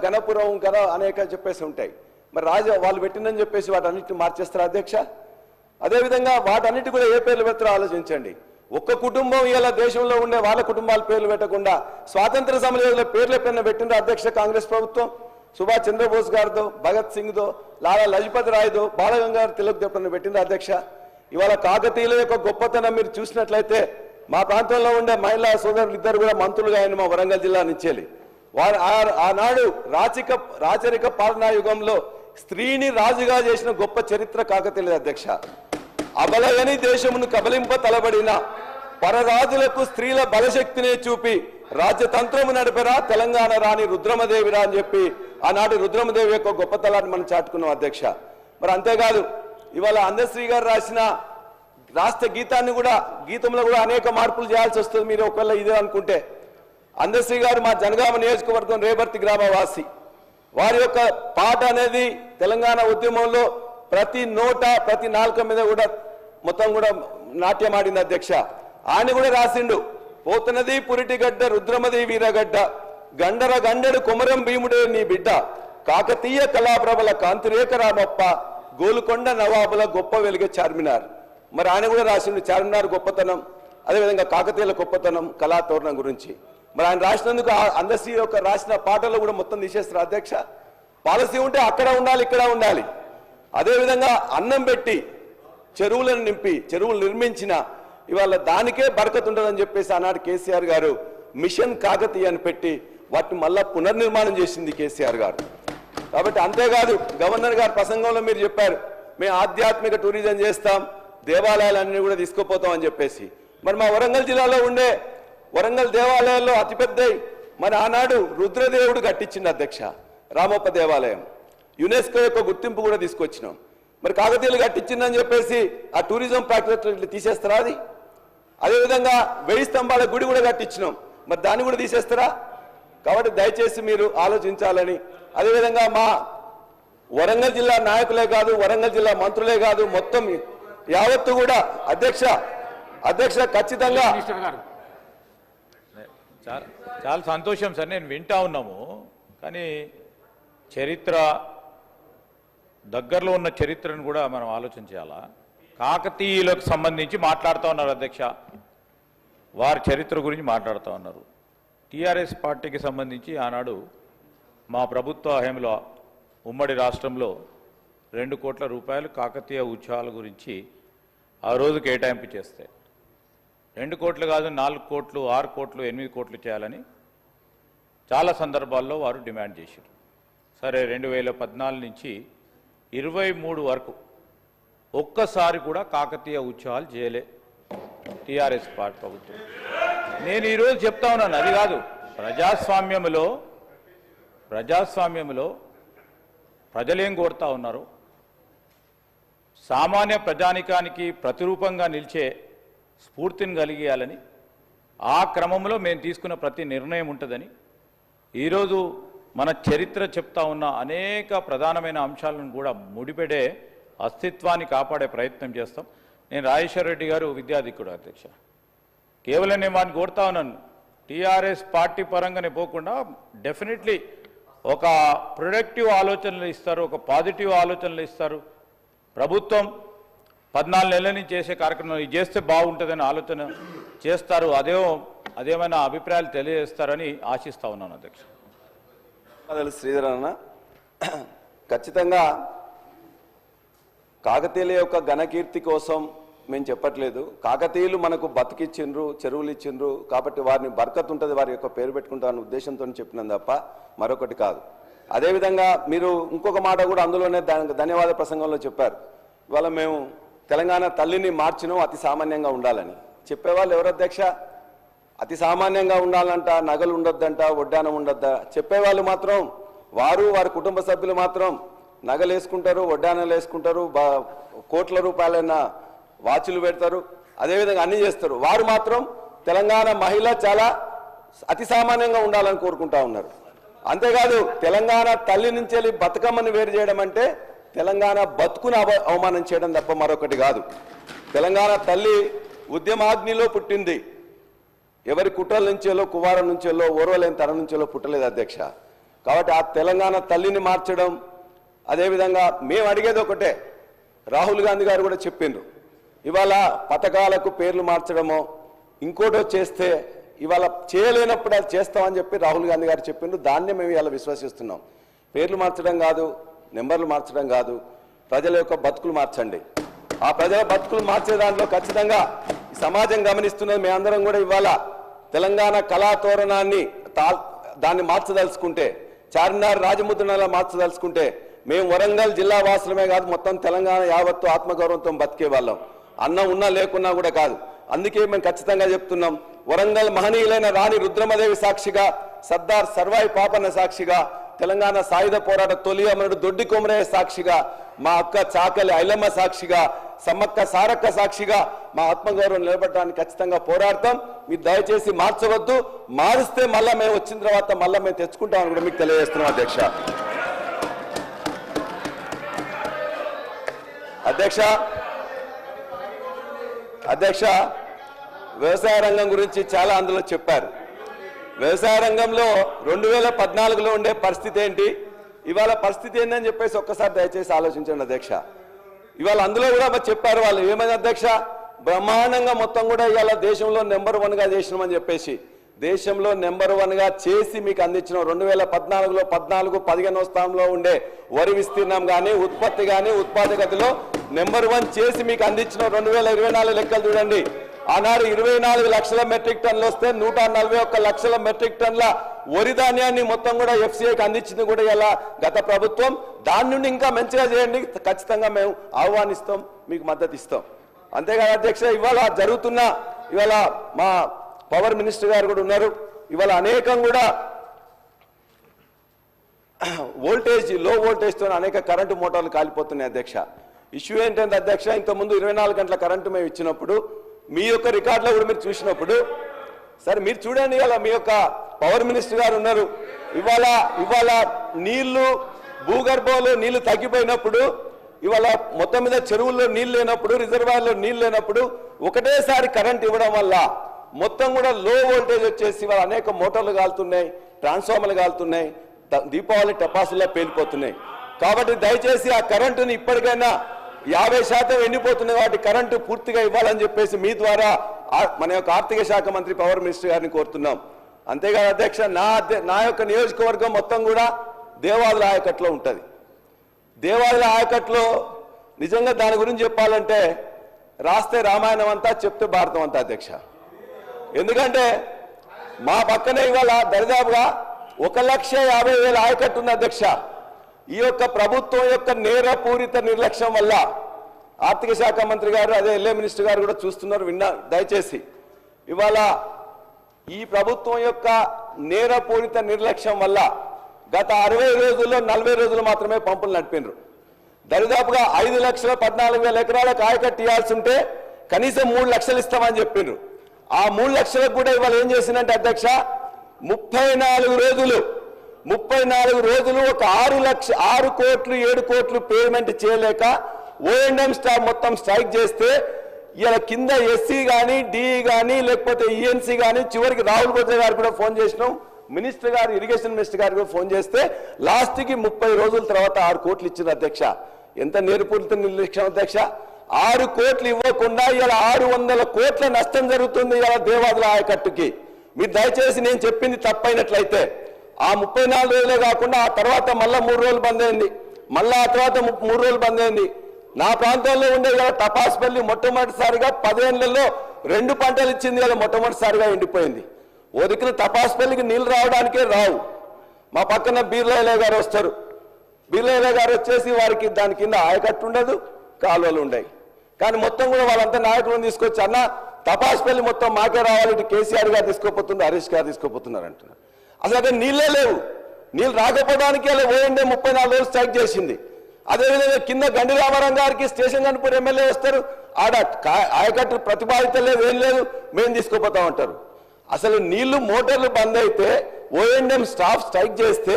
గణపురం కదా అనేక చెప్పేసి ఉంటాయి. మరి వాళ్ళు పెట్టిందని చెప్పేసి వాటన్నిటిని మార్చేస్తారు అధ్యక్ష. అదేవిధంగా వాటన్నిటి కూడా ఏ పేర్లు పెడతారో ఆలోచించండి. ఒక్క కుటుంబం ఇలా దేశంలో ఉండే వాళ్ళ కుటుంబాల పేర్లు పెట్టకుండా స్వాతంత్ర సమరయోధుల పేర్ల పైన పెట్టిండ్రు అధ్యక్ష కాంగ్రెస్ ప్రభుత్వం. సుభాష్ చంద్రబోస్ గారితో, భగత్ సింగ్తో, లాలా లజపత్ రాయ్తో, బాలగంగాధర్ తిలక్ పైన పెట్టిండ్రు అధ్యక్ష. ఇవాళ కాకతీయుల యొక్క గొప్పతనం మీరు చూసినట్లయితే మా ప్రాంతంలో ఉండే మహిళా సోదరులు ఇద్దరు కూడా మంత్రులుగా ఆయన మా వరంగల్ జిల్లా నుంచేలి. వారు ఆనాడు రాచరిక పాలనా యుగంలో స్త్రీని రాజుగా చేసిన గొప్ప చరిత్ర కాకతీయుల అధ్యక్ష. అబలగని దేశమును కబలింప తలబడిన పరరాజులకు స్త్రీల బలశక్తిని చూపి రాజ్యతంత్రము నడిపరా తెలంగాణ రాణి రుద్రమదేవిరా అని చెప్పి ఆనాడు రుద్రమదేవి యొక్క గొప్పతనాన్ని మనం చాటుకున్నాం అధ్యక్ష. మరి అంతేకాదు ఇవాళ అందశ్రీ గారు రాసిన రాష్ట్ర గీతంలో కూడా అనేక మార్పులు చేయాల్సి వస్తుంది. మీరు ఒకవేళ ఇదే అనుకుంటే అందశ్రీ గారు మా జనగామ నియోజకవర్గం రేబర్తి గ్రామవాసి. వారి యొక్క పాట అనేది తెలంగాణ ఉద్యమంలో ప్రతి నోట ప్రతి నాలుక మీద కూడా మొత్తం కూడా నాట్యం ఆడింది అధ్యక్ష. ఆయన కూడా రాసిండు, పోతున్నది పురిటిగడ్డ రుద్రమది వీరగడ్డ గండర గండెడు కుమరం భీముడే నీ బిడ్డ కాకతీయ కళాప్రభల కాంతిరేఖ రామప్ప గోలుకొండ నవాబుల గొప్ప వెలుగే చార్మినార్. మరి ఆయన కూడా రాసిండు చార్మినార్ గొప్పతనం, అదేవిధంగా కాకతీయుల గొప్పతనం, కళాతోరణం గురించి. మరి ఆయన రాసినందుకు అందశ్రీ యొక్క రాసిన పాటలు కూడా మొత్తం తీసేస్తారు అధ్యక్ష. పాలసీ ఉంటే అక్కడ ఉండాలి, ఇక్కడ ఉండాలి. అదేవిధంగా అన్నం పెట్టి చెరువులను నింపి చెరువులు నిర్మించిన ఇవాళ దానికే బరకత్ ఉంటుందని చెప్పేసి ఆనాడు కేసీఆర్ గారు మిషన్ కాకతీయ అని పెట్టి వాటిని మళ్ళా పునర్నిర్మాణం చేసింది కేసీఆర్ గారు. కాబట్టి అంతేకాదు గవర్నర్ గారు ప్రసంగంలో మీరు చెప్పారు, మేము ఆధ్యాత్మిక టూరిజం చేస్తాం, దేవాలయాలన్నీ కూడా తీసుకుపోతాం అని చెప్పేసి. మరి మా వరంగల్ జిల్లాలో ఉండే వరంగల్ దేవాలయాల్లో అతిపెద్ద మన ఆనాడు రుద్రదేవుడు కట్టించింది అధ్యక్ష రామప్ప దేవాలయం. యునెస్కో యొక్క గుర్తింపు కూడా తీసుకొచ్చినాం. మరి కాకతీయులు కట్టించిందని చెప్పేసి ఆ టూరిజం ప్రాక్టీస్ తీసేస్తారా? అది అదేవిధంగా 1000 స్తంభాల గుడి కూడా కట్టించినాం, మరి దాన్ని కూడా తీసేస్తారా? కాబట్టి దయచేసి మీరు ఆలోచించాలని, అదేవిధంగా మా వరంగల్ జిల్లా నాయకులే కాదు, వరంగల్ జిల్లా మంత్రులే కాదు, మొత్తం యావత్తు కూడా అధ్యక్ష ఖచ్చితంగా చాలా సంతోషం సార్, నేను వింటా ఉన్నాము. కానీ చరిత్ర దగ్గరలో ఉన్న చరిత్రను కూడా మనం ఆలోచన చేయాలా. కాకతీయులకు సంబంధించి మాట్లాడుతూ ఉన్నారు అధ్యక్ష, వారి చరిత్ర గురించి మాట్లాడుతూ ఉన్నారు. టీఆర్ఎస్ పార్టీకి సంబంధించి ఆనాడు మా ప్రభుత్వ హయాంలో ఉమ్మడి రాష్ట్రంలో 2 కోట్ల రూపాయలు కాకతీయ ఉత్సవాల గురించి ఆ రోజు కేటాయింపు చేస్తే 2 కోట్లు కాదు 4 కోట్లు 6 కోట్లు 8 కోట్లు చేయాలని చాలా సందర్భాల్లో వారు డిమాండ్ చేశారు. సరే 2014 నుంచి 23 వరకు ఒక్కసారి కూడా కాకతీయ ఉత్సవాలు చేయలే టీఆర్ఎస్ పార్టీ ప్రభుత్వం. నేను ఈరోజు చెప్తా ఉన్నాను, అది కాదు ప్రజాస్వామ్యంలో ప్రజలేం కోరుతా ఉన్నారు, సామాన్య ప్రజానికానికి ప్రతిరూపంగా నిలిచే స్ఫూర్తిని కలిగేయాలని, ఆ క్రమంలో మేము తీసుకున్న ప్రతి నిర్ణయం ఉంటుందని ఈరోజు మన చరిత్ర చెప్తా ఉన్న అనేక ప్రధానమైన అంశాలను కూడా ముడిపెడే అస్తిత్వాన్ని కాపాడే ప్రయత్నం చేస్తాం. నేను రాజేశ్వర రెడ్డి గారు విద్యాధికుడు అధ్యక్ష, కేవలం నేను వాడిని కోరుతా ఉన్నాను, టీఆర్ఎస్ పార్టీ పరంగానే పోకుండా డెఫినెట్లీ ఒక ప్రొడక్టివ్ ఆలోచనలు ఇస్తారు, ఒక పాజిటివ్ ఆలోచనలు ఇస్తారు. ప్రభుత్వం 14 నెలల నుంచి చేసే కార్యక్రమం ఇది చేస్తే బాగుంటుందని ఆలోచన చేస్తారు. అదేమైనా అభిప్రాయాలు తెలియజేస్తారని ఆశిస్తా ఉన్నాను అధ్యక్ష. శ్రీధర్ అన్న, ఖచ్చితంగా కాకతీయుల యొక్క ఘనకీర్తి కోసం మేము చెప్పట్లేదు. కాకతీయులు మనకు బతికిచ్చిండ్రు, చెరువులు ఇచ్చిండ్రు, కాబట్టి వారిని బర్కత్ ఉంటుంది, వారి యొక్క పేరు పెట్టుకుంటారన్న ఉద్దేశంతో చెప్పినాం తప్ప మరొకటి కాదు. అదేవిధంగా మీరు ఇంకొక మాట కూడా అందులోనే ధన్యవాద ప్రసంగంలో చెప్పారు, ఇవాళ మేము తెలంగాణ తల్లిని మార్చినాం అతి సామాన్యంగా ఉండాలని. చెప్పేవాళ్ళు ఎవరు అధ్యక్ష? అతి సామాన్యంగా ఉండాలంట, నగలు ఉండొద్దంట, వడ్డానం ఉండొద్దా. చెప్పేవాళ్ళు మాత్రం వారి కుటుంబ సభ్యులు మాత్రం నగలు వేసుకుంటారు, వడ్డానాలు వేసుకుంటారు, కోట్ల రూపాయలైన వాచులు పెడతారు, అదేవిధంగా అన్ని చేస్తారు. వారు మాత్రం తెలంగాణ మహిళ చాలా అతి సామాన్యంగా ఉండాలని కోరుకుంటా ఉన్నారు. అంతేకాదు తెలంగాణ తల్లి నుంచి వెళ్ళి బతుకమ్మని వేరు చేయడం అంటే తెలంగాణ బతుకును అవమానం చేయడం తప్ప మరొకటి కాదు. తెలంగాణ తల్లి ఉద్యమాగ్నిలో పుట్టింది, ఎవరి కుట్రల నుంచేలో కువారం నుంచేలో ఓర్వలేని తరం నుంచేలో పుట్టలేదు అధ్యక్ష. కాబట్టి ఆ తెలంగాణ తల్లిని మార్చడం, అదేవిధంగా మేము అడిగేది ఒకటే, రాహుల్ గాంధీ గారు కూడా చెప్పిండ్రు, ఇవాళ పథకాలకు పేర్లు మార్చడమో ఇంకోటో చేస్తే ఇవాళ చేయలేనప్పుడు అది చేస్తామని చెప్పి రాహుల్ గాంధీ గారు చెప్పిండ్రు. దాన్నే మేము ఇవాళ విశ్వసిస్తున్నాం. పేర్లు మార్చడం కాదు, నెంబర్లు మార్చడం కాదు, ప్రజల యొక్క బతుకులు మార్చండి. ఆ ప్రజల బతుకులు మార్చే దాంట్లో ఖచ్చితంగా ఈ సమాజం గమనిస్తున్నది. మేమందరం కూడా ఇవాళ తెలంగాణ కళాతోరణాన్ని దాన్ని మార్చదలుచుకుంటే, చార్మినార్ రాజముద్రలా మార్చదలుచుకుంటే మేము వరంగల్ జిల్లా వాసులమే కాదు, మొత్తం తెలంగాణ యావత్తు ఆత్మగౌరవంతో బతికే వాళ్ళం. అన్నం ఉన్నా లేకున్నా కూడా కాదు. అందుకే మేము ఖచ్చితంగా చెప్తున్నాం, వరంగల్ మహనీయులైన రాణి రుద్రమదేవి సాక్షిగా, సర్దార్ సర్వాయి పాపన్న సాక్షిగా, తెలంగాణ సాయుధ పోరాట తొలి అమరుడు దొడ్డి కొమరయ్య సాక్షిగా, మా అక్క చాకలి ఐలమ్మ సాక్షిగా, సమ్మక్క సారక్క సాక్షిగా మా ఆత్మగౌరవం నిలబడడానికి ఖచ్చితంగా పోరాడతాం. మీరు దయచేసి మార్చవద్దు. మారిస్తే మళ్ళా మేము వచ్చిన తర్వాత మళ్ళా మేము తెచ్చుకుంటామని కూడా మీకు తెలియజేస్తున్నాం. అధ్యక్ష వ్యవసాయ రంగం గురించి చాలా అందులో చెప్పారు. వ్యవసాయ రంగంలో 2014లో ఉండే పరిస్థితి ఏంటి, ఇవాళ పరిస్థితి ఏంటని చెప్పేసి ఒక్కసారి దయచేసి ఆలోచించండి అధ్యక్ష. ఇవాళ అందులో కూడా చెప్పారు వాళ్ళు ఏమైంది అధ్యక్ష, బ్రహ్మాండంగా మొత్తం కూడా ఇవాళ దేశంలో నెంబర్ 1గా చేసినామని చెప్పేసి దేశంలో నెంబర్ 1గా చేసి మీకు అందించిన 2014లో 14-15 స్థానంలో ఉండే వరి విస్తీర్ణం కానీ ఉత్పత్తి కానీ ఉత్పాదకతలో నెంబర్ 1 చేసి మీకు అందించిన 2024 లెక్కలు చూడండి. ఆనాడు 24 లక్షల మెట్రిక్ టన్నులు వస్తే 141 లక్షల మెట్రిక్ టన్నుల వరి ధాన్యాన్ని మొత్తం కూడా ఎఫ్సీఐకి అందించింది కూడా ఇలా గత ప్రభుత్వం. దాని నుండి ఇంకా మంచిగా చేయండి, ఖచ్చితంగా మేము ఆహ్వానిస్తాం, మీకు మద్దతు ఇస్తాం. అంతేకాదు అధ్యక్ష, ఇవాళ జరుగుతున్న ఇవాళ మా పవర్ మినిస్టర్ గారు కూడా ఉన్నారు. ఇవాళ అనేకం కూడా లో వోల్టేజ్తో అనేక కరెంటు మోటార్లు కాలిపోతున్నాయి అధ్యక్ష. ఇష్యూ ఏంటంటే అధ్యక్ష, ఇంతకుముందు 24 గంటల కరెంటు మేము ఇచ్చినప్పుడు మీ యొక్క రికార్డులో కూడా మీరు చూసినప్పుడు, సరే మీరు చూడండి, ఇవాళ మీ యొక్క పవర్ మినిస్టర్ గారు ఉన్నారు. ఇవాళ నీళ్లు భూగర్భంలో నీళ్లు తగ్గిపోయినప్పుడు, ఇవాళ మొత్తం మీద చెరువుల్లో నీళ్లు లేనప్పుడు, రిజర్వాయర్లో నీళ్లు లేనప్పుడు ఒకటేసారి కరెంట్ ఇవ్వడం వల్ల మొత్తం కూడా లో వోల్టేజ్ వచ్చేసి ఇవాళ అనేక మోటార్లు కాలుతున్నాయి, ట్రాన్స్ఫార్మర్లు కాలుతున్నాయి, దీపావళి టపాసుల్లో పేలిపోతున్నాయి. కాబట్టి దయచేసి ఆ కరెంటుని ఇప్పటికైనా 50% ఎండిపోతుంది, వాటి కరెంటు పూర్తిగా ఇవ్వాలని చెప్పేసి మీ ద్వారా మన యొక్క ఆర్థిక శాఖ మంత్రి పవర్ మినిస్టర్ గారిని కోరుతున్నాం. అంతేకాదు అధ్యక్ష, నా యొక్క నియోజకవర్గం మొత్తం కూడా దేవాదుల ఆయకట్లో ఉంటుంది. దేవాదుల ఆయకట్లో నిజంగా దాని గురించి చెప్పాలంటే రాస్తే రామాయణం అంతా, చెప్తే భారతం అంతా అధ్యక్ష. ఎందుకంటే మా పక్కనే ఇవాళ దరిదాపుగా 1,50,000 ఆయకట్టు ఉంది అధ్యక్ష. ఈ యొక్క ప్రభుత్వం యొక్క నేరపూరిత నిర్లక్ష్యం వల్ల ఆర్థిక శాఖ మంత్రి గారు, అదే ఎల్ఏ మినిస్టర్ గారు కూడా చూస్తున్నారు, దయచేసి ఇవాళ ఈ ప్రభుత్వం యొక్క నేరపూరిత నిర్లక్ష్యం వల్ల గత 60 రోజుల్లో 40 రోజులు మాత్రమే పంపులు నడిపినారు. దరిదాపుగా 5,14,000 ఎకరాలకు ఆయకట్టు ఇవ్వాల్సి ఉంటే కనీసం 3 లక్షలు ఇస్తామని చెప్పిండ్రు. ఆ 3 లక్షలకు కూడా ఇవాళ ఏం చేసిందంటే అధ్యక్ష, 34 రోజులు ఒక 6 కోట్లు 7 కోట్లు పేమెంట్ చేయలేక ఓఎండ్ఎం స్టాఫ్ మొత్తం స్ట్రైక్ చేస్తే, ఇలా కింద ఎస్సీ కానీ డిఈ కానీ లేకపోతే ఈఎన్సీ కానీ చివరికి రాహుల్ గోద్రే గారు కూడా ఫోన్ చేసినాం, మినిస్టర్ గారు ఇరిగేషన్ మినిస్టర్ గారు కూడా ఫోన్ చేస్తే లాస్ట్కి 30 రోజుల తర్వాత 6 కోట్లు ఇచ్చింది అధ్యక్ష. ఎంత నేర్పూరిత నిర్లక్ష్యం అధ్యక్ష. 6 కోట్లు ఇవ్వకుండా ఇలా 600 కోట్ల నష్టం జరుగుతుంది ఇలా దేవాదుల ఆయకట్టుకి. మీరు దయచేసి నేను చెప్పింది తప్పైనట్లయితే ఆ 34 రోజులే కాకుండా ఆ తర్వాత మళ్ళా 3 రోజులు బంద్ అయింది, మళ్ళా ఆ తర్వాత 3 రోజులు బంద్ అయింది. నా ప్రాంతంలో ఉండే ఇలా టపాస్పల్లి మొట్టమొదటిసారిగా 10 ఏళ్లలో 2 పంటలు ఇచ్చింది, ఇలా మొట్టమొదటిసారిగా ఎండిపోయింది. ఓ దిక్కున టపాస్పల్లికి నీళ్లు రావడానికే రావు. మా పక్కన బీర్లయ్య గారు వస్తారు, బీర్లయ్య గారు వచ్చేసి వారికి దాని కింద ఆయకట్టు ఉండదు, కాలువలు ఉండవు. కానీ మొత్తం కూడా వాళ్ళంతా నాయకులను తీసుకొచ్చి, అన్న టపాస్పల్లి మొత్తం మాకే రావాలి, ఇటు కేసీఆర్ గారు తీసుకోపోతుంది, హరీష్ గారు తీసుకోపోతున్నారు అంటున్నారు. అసలు అదే నీళ్ళే లేవు. నీళ్ళు రాకపోవడానికి అలా ఓఎండే 34 రోజులు స్ట్రైక్ చేసింది. అదేవిధంగా కింద గండి రామారావు గారికి స్టేషన్ కనుపూర్ ఎమ్మెల్యే వస్తారు, ఆడ ఆయకట్టు ప్రతిపాదిత లేదు, ఏం లేదు, మేము తీసుకోపోతామంటారు. అసలు నీళ్లు మోటార్లు బంద్ అయితే ఓఎండ్ఎం స్టాఫ్ స్ట్రైక్ చేస్తే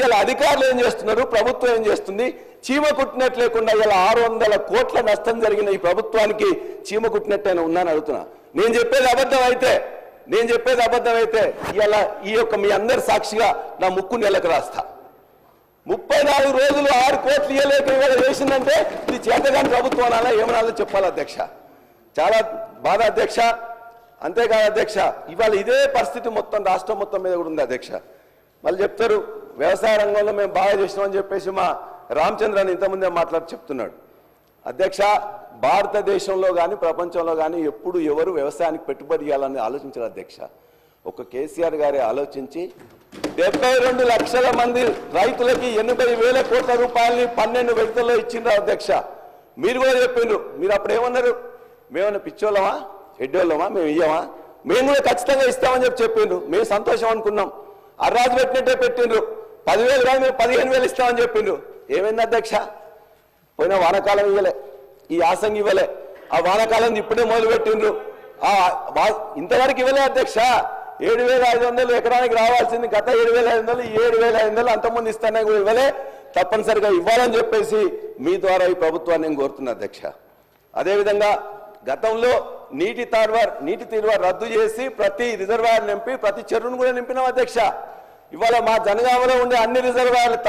ఇలా అధికారులు ఏం చేస్తున్నారు, ప్రభుత్వం ఏం చేస్తుంది? చీమ కుట్టినట్టు లేకుండా ఇలా 600 కోట్ల నష్టం జరిగిన ఈ ప్రభుత్వానికి చీమ కుట్టినట్టయినా ఉందని అడుగుతున్నా. నేను చెప్పేది అబద్ధం అయితే నేను చెప్పేది అబద్ధం అయితే ఇలా ఈ యొక్క మీ అందరి సాక్షిగా నా ముక్కు నెలకు రాస్తా. 34 రోజులు 6 కోట్లు ఇవ్వలేక ఇవాళ చేసిందంటే ఇది చేతగాని ప్రభుత్వం అనాలా ఏమనాలో చెప్పాలి అధ్యక్ష. చాలా బాధ అధ్యక్ష. అంతేకాదు అధ్యక్ష, ఇవాళ ఇదే పరిస్థితి మొత్తం రాష్ట్రం మొత్తం మీద కూడా ఉంది అధ్యక్ష. మళ్ళీ చెప్తారు వ్యవసాయ రంగంలో మేము బాగా చేసినామని చెప్పేసి మా రామచంద్రని ఇంతకుముందే మాట్లాడి చెప్తున్నాడు. అధ్యక్ష, భారతదేశంలో కానీ ప్రపంచంలో కానీ ఎప్పుడు ఎవరు వ్యవసాయానికి పెట్టుబడి ఇవ్వాలని ఆలోచించారు అధ్యక్ష. ఒక కేసీఆర్ గారే ఆలోచించి 72 లక్షల మంది రైతులకి 80,000 కోట్ల రూపాయలని 12 విడతల్లో ఇచ్చిండ్రు అధ్యక్ష. మీరు కూడా చెప్పిండ్రు. మీరు అప్పుడు ఏమన్నారు? మేమన్నా పిచ్చోళ్ళమా ఎడ్డోళ్ళమా, మేము ఇయ్యమా? మేము కూడా ఖచ్చితంగా ఇస్తామని చెప్పిండ్రు. మేము సంతోషం అనుకున్నాం. అర్రాజు పెట్టినట్టే పెట్టిండ్రు. 10,000 కానీ మేము 15,000 ఇస్తామని చెప్పిండ్రు. ఏమైంది అధ్యక్ష? పోయిన వానాకాలం ఇవ్వలే, ఈ యాసంగి ఇవ్వలే, ఆ వానాకాలం ఇప్పుడే మొదలు పెట్టిండ్రు. ఇంతవరకు ఇవ్వలే అధ్యక్ష. 7,500 ఎకరానికి రావాల్సింది గత 7,500, 7,500 అంతకుముందు ఇస్తానే కూడా ఇవ్వలే. తప్పనిసరిగా ఇవ్వాలని చెప్పేసి మీ ద్వారా ఈ ప్రభుత్వాన్ని నేను కోరుతున్నా అధ్యక్ష. అదేవిధంగా గతంలో నీటి తీరువ రద్దు చేసి ప్రతి రిజర్వాయర్ నింపి ప్రతి చెరువును కూడా నింపినాం అధ్యక్ష. ఇవాళ మా జనగామలో ఉండే అన్ని రిజర్వాయర్లు